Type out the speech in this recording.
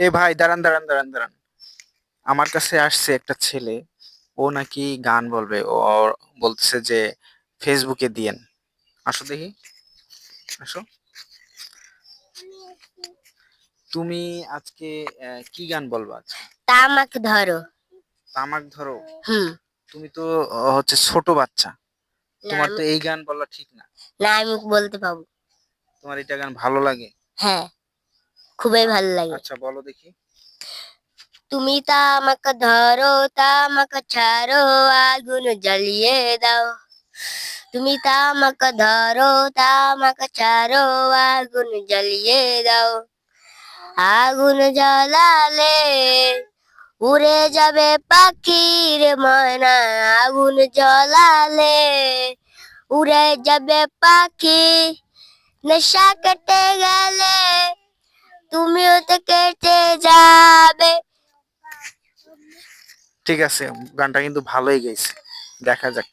এ ভাই, দাঁড়ান দাঁড়ান দাঁড়ান দাঁড়ান। আমার কাছে আসছে একটা ছেলে। ও নাকি গান বলবে। ও বলতেছে যে ফেসবুকে দিয়েন। আসো দেখি, আসো। তুমি আজকে কি গান বলবা আজকে? তামাক ধরো। তামাক ধরো? হুম। তুমি তো হচ্ছে ছোট বাচ্চা। না তোমার তো আমি এই গান বলা ঠিক না। না আমি বলতে পাবো। তোমার এটা গান ভালো লাগে? হ্যাঁ, খুবই আ- ভালো লাগে। আচ্ছা, বলো দেখি। তুমি তামাক ধরো, তামাক ছাড়ো, আগুন জ্বালিয়ে দাও। তুমি তামাক ধরো, তামাক ছাড়ো, আগুন জ্বালিয়ে দাও। আগুন জ্বালালে উড়ে যাবে পাখির ময়না। আগুন জ্বালালে উড়ে যাবে পাখি। নেশা কেটে গেলে তুমিও তো কেটে যাবে। ঠিক আছে, গানটা কিন্তু ভালোই গেয়েছে। দেখা যাক।